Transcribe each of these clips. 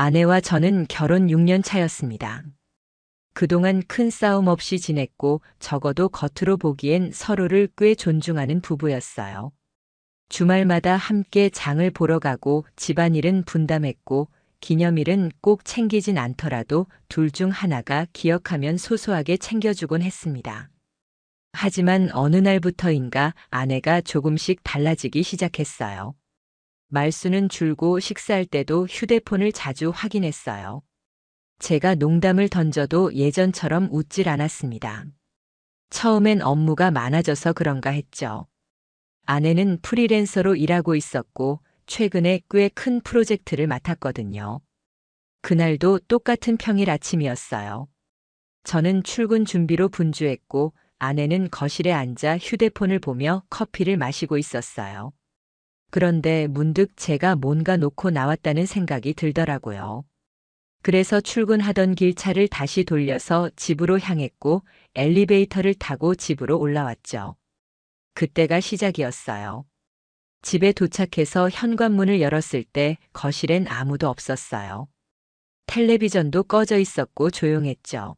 아내와 저는 결혼 6년 차였습니다. 그동안 큰 싸움 없이 지냈고 적어도 겉으로 보기엔 서로를 꽤 존중하는 부부였어요. 주말마다 함께 장을 보러 가고 집안일은 분담했고 기념일은 꼭 챙기진 않더라도 둘 중 하나가 기억하면 소소하게 챙겨주곤 했습니다. 하지만 어느 날부터인가 아내가 조금씩 달라지기 시작했어요. 말수는 줄고 식사할 때도 휴대폰을 자주 확인했어요. 제가 농담을 던져도 예전처럼 웃질 않았습니다. 처음엔 업무가 많아져서 그런가 했죠. 아내는 프리랜서로 일하고 있었고 최근에 꽤 큰 프로젝트를 맡았거든요. 그날도 똑같은 평일 아침이었어요. 저는 출근 준비로 분주했고 아내는 거실에 앉아 휴대폰을 보며 커피를 마시고 있었어요. 그런데 문득 제가 뭔가 놓고 나왔다는 생각이 들더라고요. 그래서 출근하던 길 차를 다시 돌려서 집으로 향했고 엘리베이터를 타고 집으로 올라왔죠. 그때가 시작이었어요. 집에 도착해서 현관문을 열었을 때 거실엔 아무도 없었어요. 텔레비전도 꺼져 있었고 조용했죠.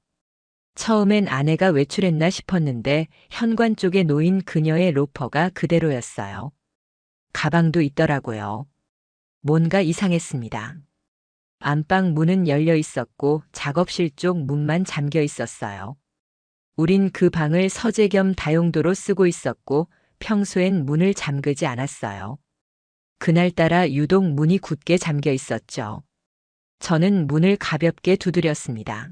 처음엔 아내가 외출했나 싶었는데 현관 쪽에 놓인 그녀의 로퍼가 그대로였어요. 가방도 있더라고요. 뭔가 이상했습니다. 안방 문은 열려 있었고 작업실 쪽 문만 잠겨 있었어요. 우린 그 방을 서재 겸 다용도로 쓰고 있었고 평소엔 문을 잠그지 않았어요. 그날따라 유독 문이 굳게 잠겨 있었죠. 저는 문을 가볍게 두드렸습니다.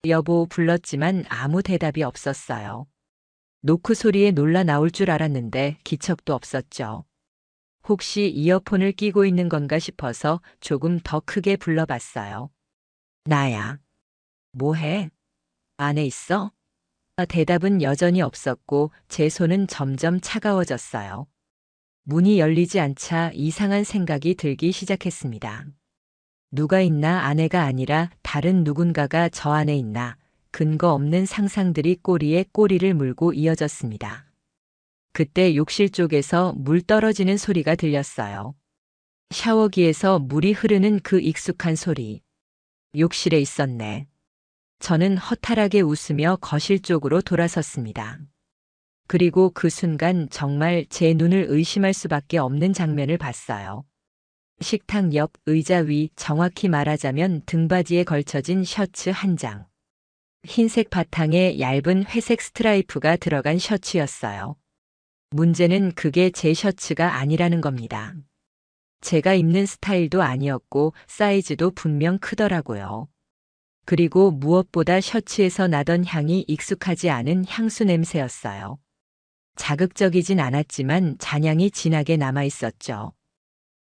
여보 불렀지만 아무 대답이 없었어요. 노크 소리에 놀라 나올 줄 알았는데 기척도 없었죠. 혹시 이어폰을 끼고 있는 건가 싶어서 조금 더 크게 불러봤어요. 나야. 뭐해? 안에 있어? 대답은 여전히 없었고 제 손은 점점 차가워졌어요. 문이 열리지 않자 이상한 생각이 들기 시작했습니다. 누가 있나 아내가 아니라 다른 누군가가 저 안에 있나 근거 없는 상상들이 꼬리에 꼬리를 물고 이어졌습니다. 그때 욕실 쪽에서 물 떨어지는 소리가 들렸어요. 샤워기에서 물이 흐르는 그 익숙한 소리. 욕실에 있었네. 저는 허탈하게 웃으며 거실 쪽으로 돌아섰습니다. 그리고 그 순간 정말 제 눈을 의심할 수밖에 없는 장면을 봤어요. 식탁 옆 의자 위, 정확히 말하자면 등받이에 걸쳐진 셔츠 한 장. 흰색 바탕에 얇은 회색 스트라이프가 들어간 셔츠였어요. 문제는 그게 제 셔츠가 아니라는 겁니다. 제가 입는 스타일도 아니었고 사이즈도 분명 크더라고요. 그리고 무엇보다 셔츠에서 나던 향이 익숙하지 않은 향수 냄새였어요. 자극적이진 않았지만 잔향이 진하게 남아 있었죠.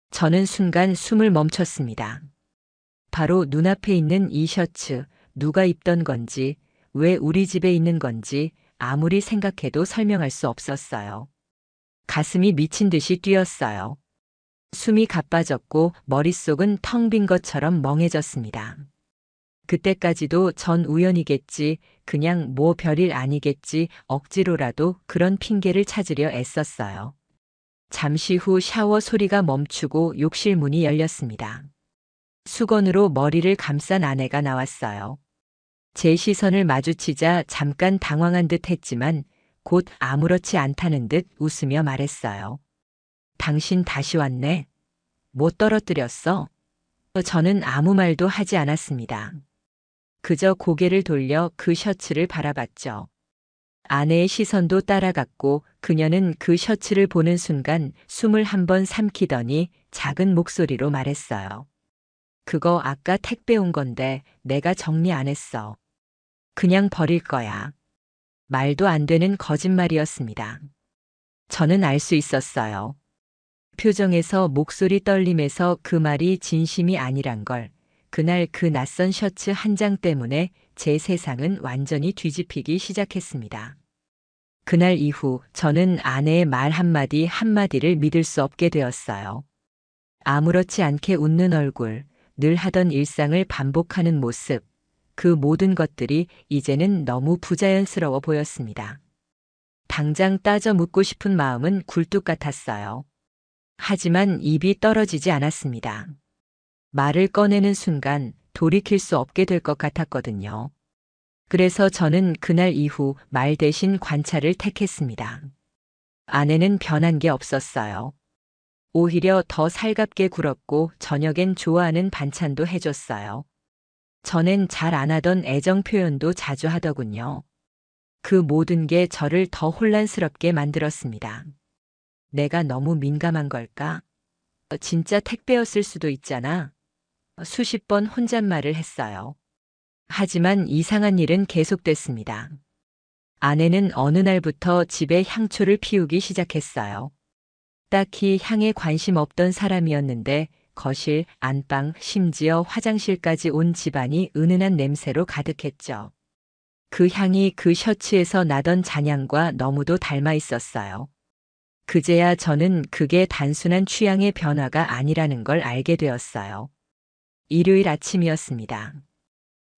저는 순간 숨을 멈췄습니다. 바로 눈앞에 있는 이 셔츠, 누가 입던 건지, 왜 우리 집에 있는 건지 아무리 생각해도 설명할 수 없었어요. 가슴이 미친 듯이 뛰었어요. 숨이 가빠졌고 머릿속은 텅 빈 것처럼 멍해졌습니다. 그때까지도 전 우연이겠지, 그냥 뭐 별일 아니겠지, 억지로라도 그런 핑계를 찾으려 애썼어요. 잠시 후 샤워 소리가 멈추고 욕실 문이 열렸습니다. 수건으로 머리를 감싼 아내가 나왔어요. 제 시선을 마주치자 잠깐 당황한 듯 했지만 곧 아무렇지 않다는 듯 웃으며 말했어요. 당신 다시 왔네. 뭐 떨어뜨렸어? 저는 아무 말도 하지 않았습니다. 그저 고개를 돌려 그 셔츠를 바라봤죠. 아내의 시선도 따라갔고 그녀는 그 셔츠를 보는 순간 숨을 한번 삼키더니 작은 목소리로 말했어요. 그거 아까 택배 온 건데 내가 정리 안 했어. 그냥 버릴 거야. 말도 안 되는 거짓말이었습니다. 저는 알 수 있었어요. 표정에서 목소리 떨림에서 그 말이 진심이 아니란 걸. 그날 그 낯선 셔츠 한 장 때문에 제 세상은 완전히 뒤집히기 시작했습니다. 그날 이후 저는 아내의 말 한마디 한마디를 믿을 수 없게 되었어요. 아무렇지 않게 웃는 얼굴, 늘 하던 일상을 반복하는 모습, 그 모든 것들이 이제는 너무 부자연스러워 보였습니다. 당장 따져 묻고 싶은 마음은 굴뚝 같았어요. 하지만 입이 떨어지지 않았습니다. 말을 꺼내는 순간 돌이킬 수 없게 될 것 같았거든요. 그래서 저는 그날 이후 말 대신 관찰을 택했습니다. 아내는 변한 게 없었어요. 오히려 더 살갑게 굴었고 저녁엔 좋아하는 반찬도 해줬어요. 전엔 잘 안 하던 애정 표현도 자주 하더군요. 그 모든 게 저를 더 혼란스럽게 만들었습니다. 내가 너무 민감한 걸까? 진짜 택배였을 수도 있잖아. 수십 번 혼잣말을 했어요. 하지만 이상한 일은 계속됐습니다. 아내는 어느 날부터 집에 향초를 피우기 시작했어요. 딱히 향에 관심 없던 사람이었는데 거실, 안방, 심지어 화장실까지 온 집안이 은은한 냄새로 가득했죠. 그 향이 그 셔츠에서 나던 잔향과 너무도 닮아 있었어요. 그제야 저는 그게 단순한 취향의 변화가 아니라는 걸 알게 되었어요. 일요일 아침이었습니다.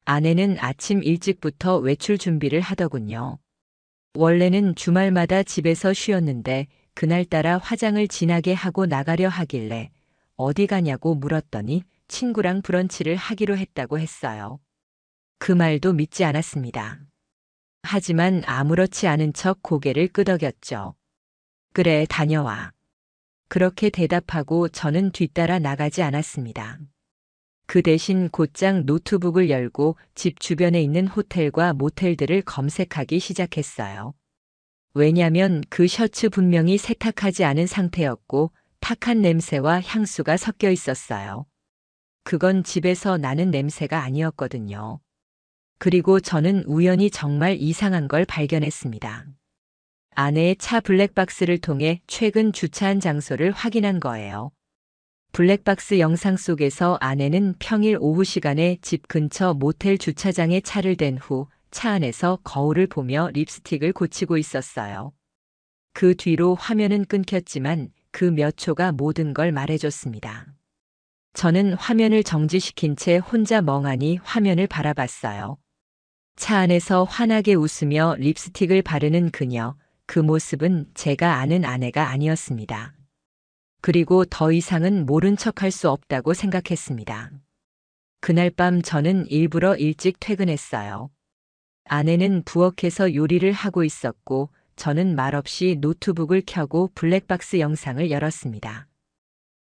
아내는 아침 일찍부터 외출 준비를 하더군요. 원래는 주말마다 집에서 쉬었는데 그날따라 화장을 진하게 하고 나가려 하길래 어디 가냐고 물었더니 친구랑 브런치를 하기로 했다고 했어요. 그 말도 믿지 않았습니다. 하지만 아무렇지 않은 척 고개를 끄덕였죠. 그래, 다녀와. 그렇게 대답하고 저는 뒤따라 나가지 않았습니다. 그 대신 곧장 노트북을 열고 집 주변에 있는 호텔과 모텔들을 검색하기 시작했어요. 왜냐면 그 셔츠 분명히 세탁하지 않은 상태였고 탁한 냄새와 향수가 섞여 있었어요. 그건 집에서 나는 냄새가 아니었거든요. 그리고 저는 우연히 정말 이상한 걸 발견했습니다. 아내의 차 블랙박스를 통해 최근 주차한 장소를 확인한 거예요. 블랙박스 영상 속에서 아내는 평일 오후 시간에 집 근처 모텔 주차장에 차를 댄 후 차 안에서 거울을 보며 립스틱을 고치고 있었어요. 그 뒤로 화면은 끊겼지만 그 몇 초가 모든 걸 말해줬습니다. 저는 화면을 정지시킨 채 혼자 멍하니 화면을 바라봤어요. 차 안에서 환하게 웃으며 립스틱을 바르는 그녀, 그 모습은 제가 아는 아내가 아니었습니다. 그리고 더 이상은 모른 척할 수 없다고 생각했습니다. 그날 밤 저는 일부러 일찍 퇴근했어요. 아내는 부엌에서 요리를 하고 있었고 저는 말없이 노트북을 켜고 블랙박스 영상을 열었습니다.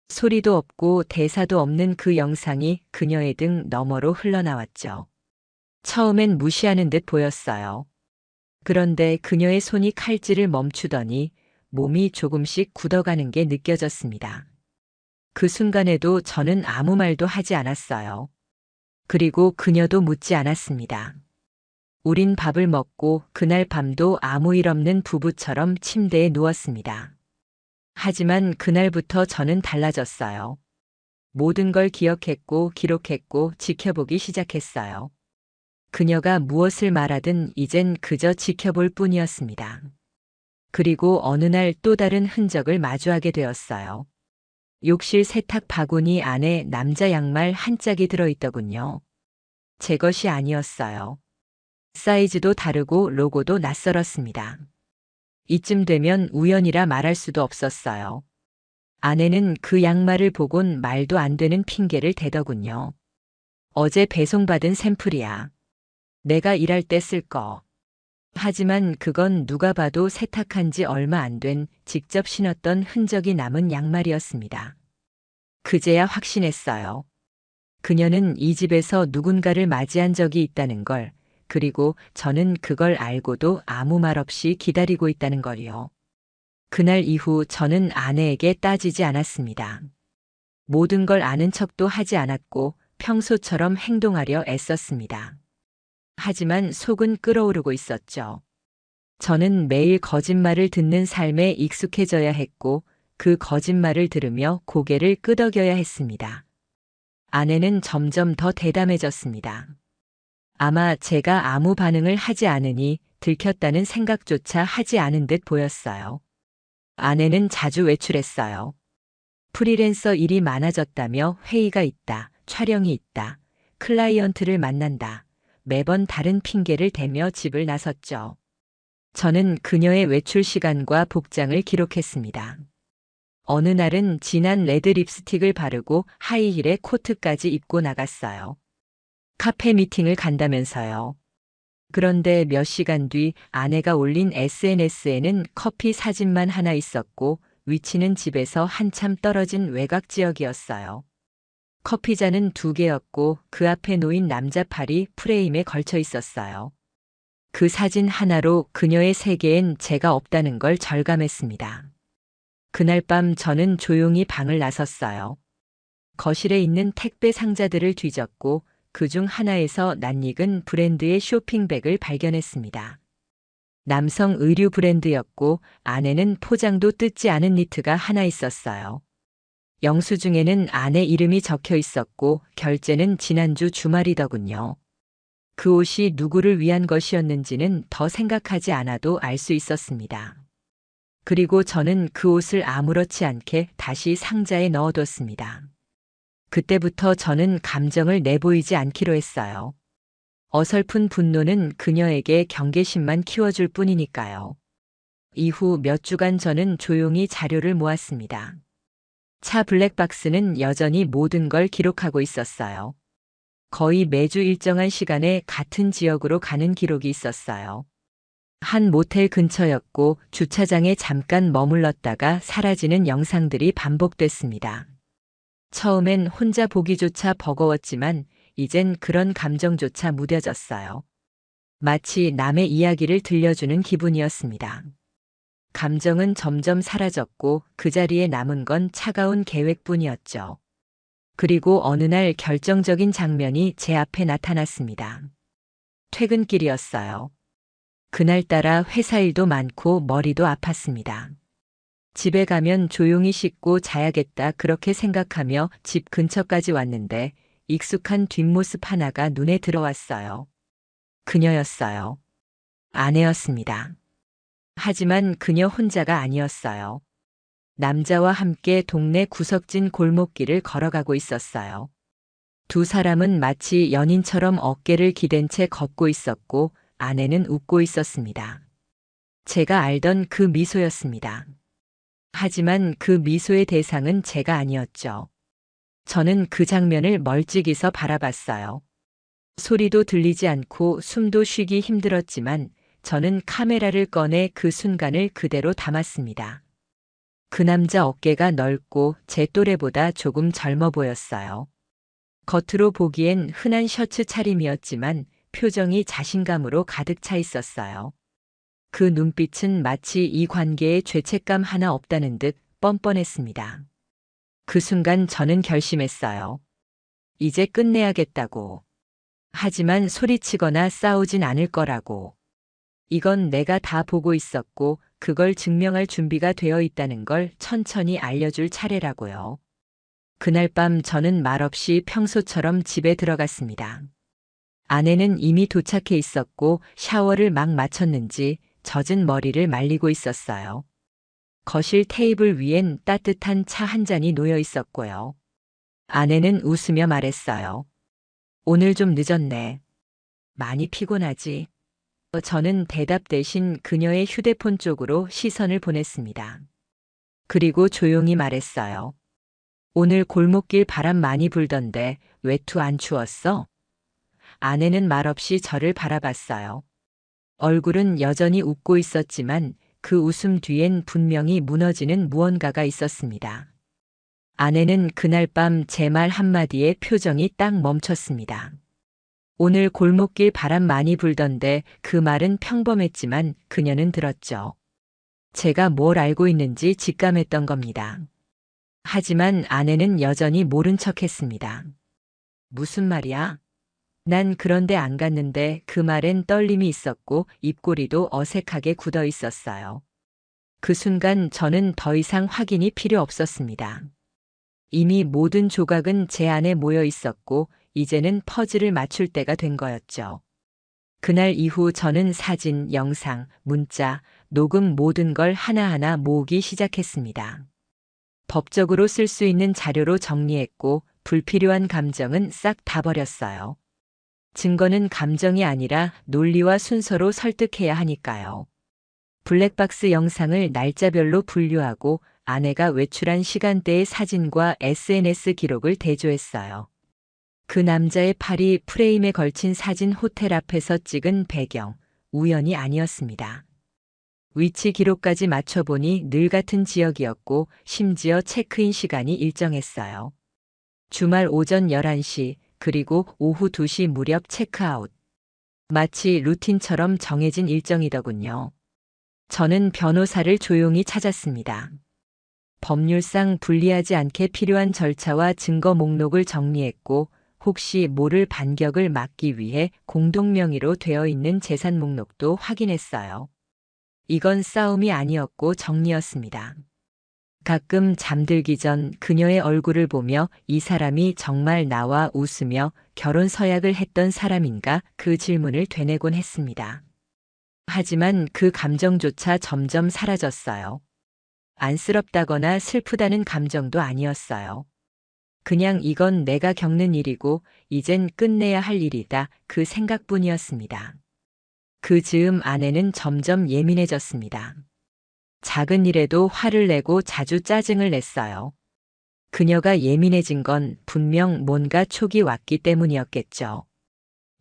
소리도 없고 대사도 없는 그 영상이 그녀의 등 너머로 흘러나왔죠. 처음엔 무시하는 듯 보였어요. 그런데 그녀의 손이 칼질을 멈추더니 몸이 조금씩 굳어가는 게 느껴졌습니다. 그 순간에도 저는 아무 말도 하지 않았어요. 그리고 그녀도 묻지 않았습니다. 우린 밥을 먹고 그날 밤도 아무 일 없는 부부처럼 침대에 누웠습니다. 하지만 그날부터 저는 달라졌어요. 모든 걸 기억했고 기록했고 지켜보기 시작했어요. 그녀가 무엇을 말하든 이젠 그저 지켜볼 뿐이었습니다. 그리고 어느 날 또 다른 흔적을 마주하게 되었어요. 욕실 세탁 바구니 안에 남자 양말 한 짝이 들어있더군요. 제 것이 아니었어요. 사이즈도 다르고 로고도 낯설었습니다. 이쯤 되면 우연이라 말할 수도 없었어요. 아내는 그 양말을 보곤 말도 안 되는 핑계를 대더군요. 어제 배송받은 샘플이야. 내가 일할 때 쓸 거. 하지만 그건 누가 봐도 세탁한 지 얼마 안 된 직접 신었던 흔적이 남은 양말이었습니다. 그제야 확신했어요. 그녀는 이 집에서 누군가를 맞이한 적이 있다는 걸, 그리고 저는 그걸 알고도 아무 말 없이 기다리고 있다는 걸요. 그날 이후 저는 아내에게 따지지 않았습니다. 모든 걸 아는 척도 하지 않았고 평소처럼 행동하려 애썼습니다. 하지만 속은 끓어오르고 있었죠. 저는 매일 거짓말을 듣는 삶에 익숙해져야 했고 그 거짓말을 들으며 고개를 끄덕여야 했습니다. 아내는 점점 더 대담해졌습니다. 아마 제가 아무 반응을 하지 않으니 들켰다는 생각조차 하지 않은 듯 보였어요. 아내는 자주 외출했어요. 프리랜서 일이 많아졌다며 회의가 있다, 촬영이 있다, 클라이언트를 만난다. 매번 다른 핑계를 대며 집을 나섰죠. 저는 그녀의 외출 시간과 복장을 기록했습니다. 어느 날은 진한 레드 립스틱을 바르고 하이힐에 코트까지 입고 나갔어요. 카페 미팅을 간다면서요. 그런데 몇 시간 뒤 아내가 올린 SNS에는 커피 사진만 하나 있었고 위치는 집에서 한참 떨어진 외곽 지역이었어요. 커피잔은 2개였고 그 앞에 놓인 남자 팔이 프레임에 걸쳐 있었어요. 그 사진 하나로 그녀의 세계엔 제가 없다는 걸 절감했습니다. 그날 밤 저는 조용히 방을 나섰어요. 거실에 있는 택배 상자들을 뒤졌고 그중 하나에서 낯익은 브랜드의 쇼핑백을 발견했습니다. 남성 의류 브랜드였고 안에는 포장도 뜯지 않은 니트가 하나 있었어요. 영수증에는 아내 이름이 적혀 있었고 결제는 지난주 주말이더군요. 그 옷이 누구를 위한 것이었는지는 더 생각하지 않아도 알 수 있었습니다. 그리고 저는 그 옷을 아무렇지 않게 다시 상자에 넣어뒀습니다. 그때부터 저는 감정을 내보이지 않기로 했어요. 어설픈 분노는 그녀에게 경계심만 키워줄 뿐이니까요. 이후 몇 주간 저는 조용히 자료를 모았습니다. 차 블랙박스는 여전히 모든 걸 기록하고 있었어요. 거의 매주 일정한 시간에 같은 지역으로 가는 기록이 있었어요. 한 모텔 근처였고 주차장에 잠깐 머물렀다가 사라지는 영상들이 반복됐습니다. 처음엔 혼자 보기조차 버거웠지만 이젠 그런 감정조차 무뎌졌어요. 마치 남의 이야기를 들려주는 기분이었습니다. 감정은 점점 사라졌고 그 자리에 남은 건 차가운 계획뿐이었죠. 그리고 어느 날 결정적인 장면이 제 앞에 나타났습니다. 퇴근길이었어요. 그날따라 회사 일도 많고 머리도 아팠습니다. 집에 가면 조용히 씻고 자야겠다 그렇게 생각하며 집 근처까지 왔는데 익숙한 뒷모습 하나가 눈에 들어왔어요. 그녀였어요. 아내였습니다. 하지만 그녀 혼자가 아니었어요. 남자와 함께 동네 구석진 골목길을 걸어가고 있었어요. 두 사람은 마치 연인처럼 어깨를 기댄 채 걷고 있었고 아내는 웃고 있었습니다. 제가 알던 그 미소였습니다. 하지만 그 미소의 대상은 제가 아니었죠. 저는 그 장면을 멀찍이서 바라봤어요. 소리도 들리지 않고 숨도 쉬기 힘들었지만 저는 카메라를 꺼내 그 순간을 그대로 담았습니다. 그 남자 어깨가 넓고 제 또래보다 조금 젊어 보였어요. 겉으로 보기엔 흔한 셔츠 차림이었지만 표정이 자신감으로 가득 차 있었어요. 그 눈빛은 마치 이 관계에 죄책감 하나 없다는 듯 뻔뻔했습니다. 그 순간 저는 결심했어요. 이제 끝내야겠다고. 하지만 소리치거나 싸우진 않을 거라고. 이건 내가 다 보고 있었고 그걸 증명할 준비가 되어 있다는 걸 천천히 알려줄 차례라고요. 그날 밤 저는 말없이 평소처럼 집에 들어갔습니다. 아내는 이미 도착해 있었고 샤워를 막 마쳤는지 젖은 머리를 말리고 있었어요. 거실 테이블 위엔 따뜻한 차 한 잔이 놓여 있었고요. 아내는 웃으며 말했어요. 오늘 좀 늦었네. 많이 피곤하지? 저는 대답 대신 그녀의 휴대폰 쪽으로 시선을 보냈습니다. 그리고 조용히 말했어요. 오늘 골목길 바람 많이 불던데 외투 안 추웠어? 아내는 말없이 저를 바라봤어요. 얼굴은 여전히 웃고 있었지만 그 웃음 뒤엔 분명히 무너지는 무언가가 있었습니다. 아내는 그날 밤 제 말 한마디에 표정이 딱 멈췄습니다. 오늘 골목길 바람 많이 불던데 그 말은 평범했지만 그녀는 들었죠. 제가 뭘 알고 있는지 직감했던 겁니다. 하지만 아내는 여전히 모른 척했습니다. 무슨 말이야? 난 그런데 안 갔는데 그 말엔 떨림이 있었고 입꼬리도 어색하게 굳어 있었어요. 그 순간 저는 더 이상 확인이 필요 없었습니다. 이미 모든 조각은 제 안에 모여 있었고 이제는 퍼즐을 맞출 때가 된 거였죠. 그날 이후 저는 사진, 영상, 문자, 녹음 모든 걸 하나하나 모으기 시작했습니다. 법적으로 쓸 수 있는 자료로 정리했고 불필요한 감정은 싹 다 버렸어요. 증거는 감정이 아니라 논리와 순서로 설득해야 하니까요. 블랙박스 영상을 날짜별로 분류하고 아내가 외출한 시간대의 사진과 SNS 기록을 대조했어요. 그 남자의 팔이 프레임에 걸친 사진 호텔 앞에서 찍은 배경, 우연이 아니었습니다. 위치 기록까지 맞춰보니 늘 같은 지역이었고 심지어 체크인 시간이 일정했어요. 주말 오전 11시 그리고 오후 2시 무렵 체크아웃. 마치 루틴처럼 정해진 일정이더군요. 저는 변호사를 조용히 찾았습니다. 법률상 불리하지 않게 필요한 절차와 증거 목록을 정리했고 혹시 모를 반격을 막기 위해 공동명의로 되어 있는 재산 목록도 확인했어요. 이건 싸움이 아니었고 정리였습니다. 가끔 잠들기 전 그녀의 얼굴을 보며 이 사람이 정말 나와 웃으며 결혼 서약을 했던 사람인가 그 질문을 되뇌곤 했습니다. 하지만 그 감정조차 점점 사라졌어요. 안쓰럽다거나 슬프다는 감정도 아니었어요. 그냥 이건 내가 겪는 일이고 이젠 끝내야 할 일이다 그 생각뿐이었습니다. 그 즈음 아내는 점점 예민해졌습니다. 작은 일에도 화를 내고 자주 짜증을 냈어요. 그녀가 예민해진 건 분명 뭔가 촉이 왔기 때문이었겠죠.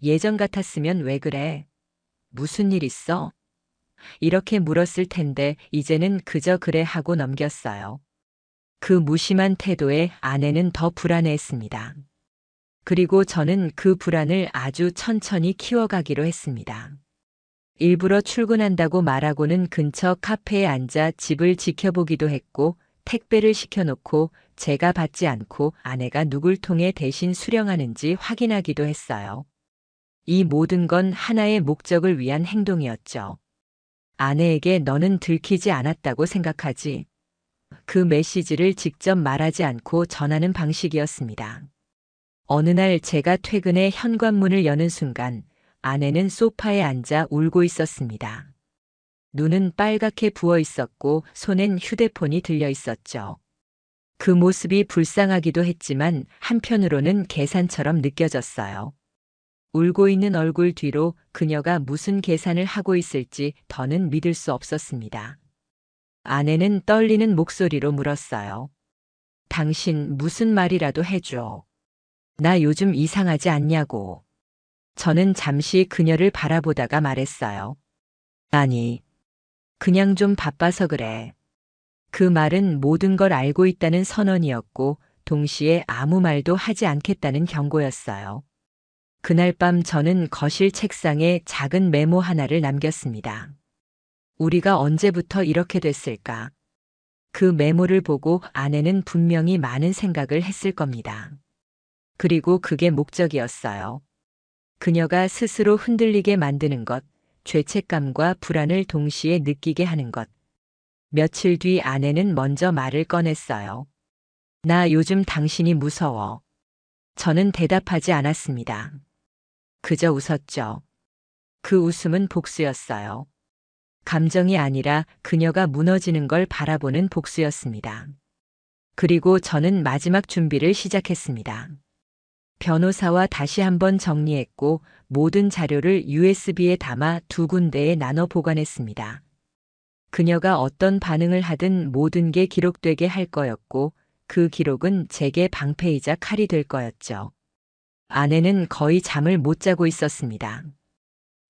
예전 같았으면 왜 그래? 무슨 일 있어? 이렇게 물었을 텐데 이제는 그저 그래 하고 넘겼어요. 그 무심한 태도에 아내는 더 불안해했습니다. 그리고 저는 그 불안을 아주 천천히 키워가기로 했습니다. 일부러 출근한다고 말하고는 근처 카페에 앉아 집을 지켜보기도 했고 택배를 시켜놓고 제가 받지 않고 아내가 누굴 통해 대신 수령하는지 확인하기도 했어요. 이 모든 건 하나의 목적을 위한 행동이었죠. 아내에게 너는 들키지 않았다고 생각하지. 그 메시지를 직접 말하지 않고 전하는 방식이었습니다. 어느 날 제가 퇴근해 현관문을 여는 순간 아내는 소파에 앉아 울고 있었습니다. 눈은 빨갛게 부어 있었고 손엔 휴대폰이 들려 있었죠. 그 모습이 불쌍하기도 했지만 한편으로는 계산처럼 느껴졌어요. 울고 있는 얼굴 뒤로 그녀가 무슨 계산을 하고 있을지 더는 믿을 수 없었습니다. 아내는 떨리는 목소리로 물었어요. 당신 무슨 말이라도 해줘. 나 요즘 이상하지 않냐고. 저는 잠시 그녀를 바라보다가 말했어요. 아니, 그냥 좀 바빠서 그래. 그 말은 모든 걸 알고 있다는 선언이었고 동시에 아무 말도 하지 않겠다는 경고였어요. 그날 밤 저는 거실 책상에 작은 메모 하나를 남겼습니다. 우리가 언제부터 이렇게 됐을까? 그 메모를 보고 아내는 분명히 많은 생각을 했을 겁니다. 그리고 그게 목적이었어요. 그녀가 스스로 흔들리게 만드는 것, 죄책감과 불안을 동시에 느끼게 하는 것. 며칠 뒤 아내는 먼저 말을 꺼냈어요. 나 요즘 당신이 무서워. 저는 대답하지 않았습니다. 그저 웃었죠. 그 웃음은 복수였어요. 감정이 아니라 그녀가 무너지는 걸 바라보는 복수였습니다. 그리고 저는 마지막 준비를 시작했습니다. 변호사와 다시 한번 정리했고 모든 자료를 USB에 담아 2군데에 나눠 보관했습니다. 그녀가 어떤 반응을 하든 모든 게 기록되게 할 거였고 그 기록은 제게 방패이자 칼이 될 거였죠. 아내는 거의 잠을 못 자고 있었습니다.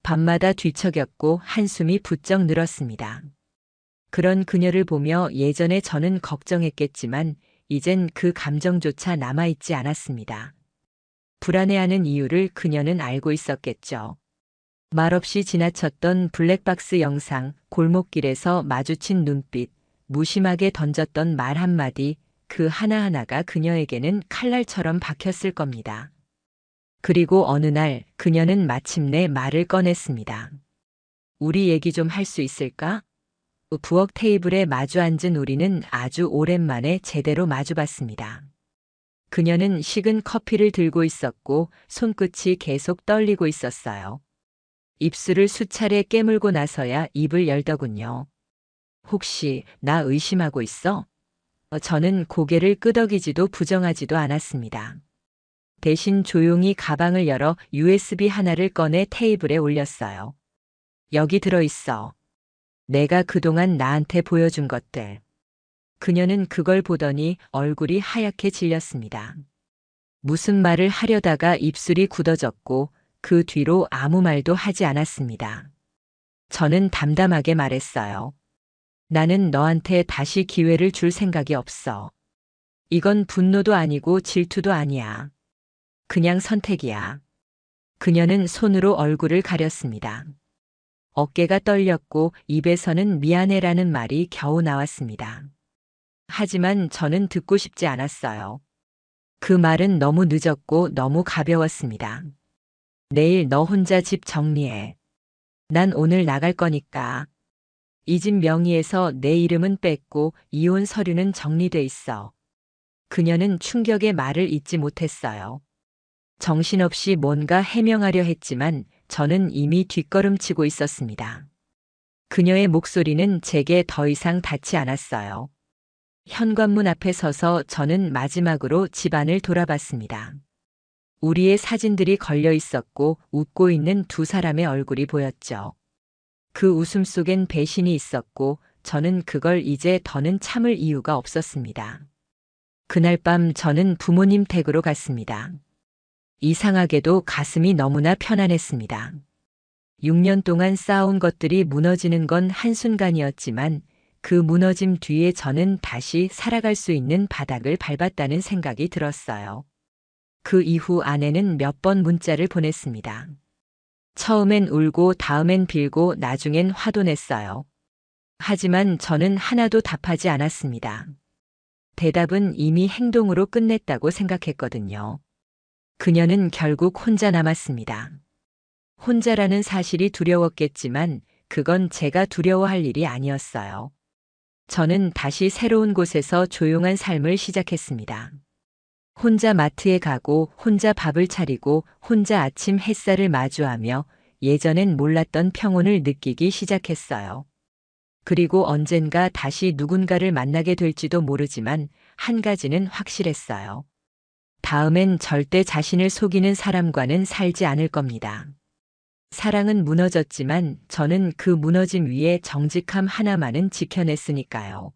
밤마다 뒤척였고 한숨이 부쩍 늘었습니다. 그런 그녀를 보며 예전에 저는 걱정했겠지만 이젠 그 감정조차 남아있지 않았습니다. 불안해하는 이유를 그녀는 알고 있었겠죠. 말없이 지나쳤던 블랙박스 영상, 골목길에서 마주친 눈빛, 무심하게 던졌던 말 한마디, 그 하나하나가 그녀에게는 칼날처럼 박혔을 겁니다. 그리고 어느 날 그녀는 마침내 말을 꺼냈습니다. 우리 얘기 좀 할 수 있을까? 부엌 테이블에 마주 앉은 우리는 아주 오랜만에 제대로 마주봤습니다. 그녀는 식은 커피를 들고 있었고 손끝이 계속 떨리고 있었어요. 입술을 수차례 깨물고 나서야 입을 열더군요. 혹시 나 의심하고 있어? 저는 고개를 끄덕이지도 부정하지도 않았습니다. 대신 조용히 가방을 열어 USB 하나를 꺼내 테이블에 올렸어요. 여기 들어있어. 내가 그동안 나한테 보여준 것들. 그녀는 그걸 보더니 얼굴이 하얗게 질렸습니다. 무슨 말을 하려다가 입술이 굳어졌고 그 뒤로 아무 말도 하지 않았습니다. 저는 담담하게 말했어요. 나는 너한테 다시 기회를 줄 생각이 없어. 이건 분노도 아니고 질투도 아니야. 그냥 선택이야. 그녀는 손으로 얼굴을 가렸습니다. 어깨가 떨렸고 입에서는 미안해라는 말이 겨우 나왔습니다. 하지만 저는 듣고 싶지 않았어요. 그 말은 너무 늦었고 너무 가벼웠습니다. 내일 너 혼자 집 정리해. 난 오늘 나갈 거니까. 이 집 명의에서 내 이름은 뺐고 이혼 서류는 정리돼 있어. 그녀는 충격의 말을 잇지 못했어요. 정신없이 뭔가 해명하려 했지만 저는 이미 뒷걸음치고 있었습니다. 그녀의 목소리는 제게 더 이상 닿지 않았어요. 현관문 앞에 서서 저는 마지막으로 집안을 돌아봤습니다. 우리의 사진들이 걸려 있었고 웃고 있는 두 사람의 얼굴이 보였죠. 그 웃음 속엔 배신이 있었고 저는 그걸 이제 더는 참을 이유가 없었습니다. 그날 밤 저는 부모님 댁으로 갔습니다. 이상하게도 가슴이 너무나 편안했습니다. 6년 동안 쌓아온 것들이 무너지는 건 한순간이었지만 그 무너짐 뒤에 저는 다시 살아갈 수 있는 바닥을 밟았다는 생각이 들었어요. 그 이후 아내는 몇 번 문자를 보냈습니다. 처음엔 울고 다음엔 빌고 나중엔 화도 냈어요. 하지만 저는 하나도 답하지 않았습니다. 대답은 이미 행동으로 끝냈다고 생각했거든요. 그녀는 결국 혼자 남았습니다. 혼자라는 사실이 두려웠겠지만 그건 제가 두려워할 일이 아니었어요. 저는 다시 새로운 곳에서 조용한 삶을 시작했습니다. 혼자 마트에 가고 혼자 밥을 차리고 혼자 아침 햇살을 마주하며 예전엔 몰랐던 평온을 느끼기 시작했어요. 그리고 언젠가 다시 누군가를 만나게 될지도 모르지만 한 가지는 확실했어요. 다음엔 절대 자신을 속이는 사람과는 살지 않을 겁니다. 사랑은 무너졌지만 저는 그 무너짐 위에 정직함 하나만은 지켜냈으니까요.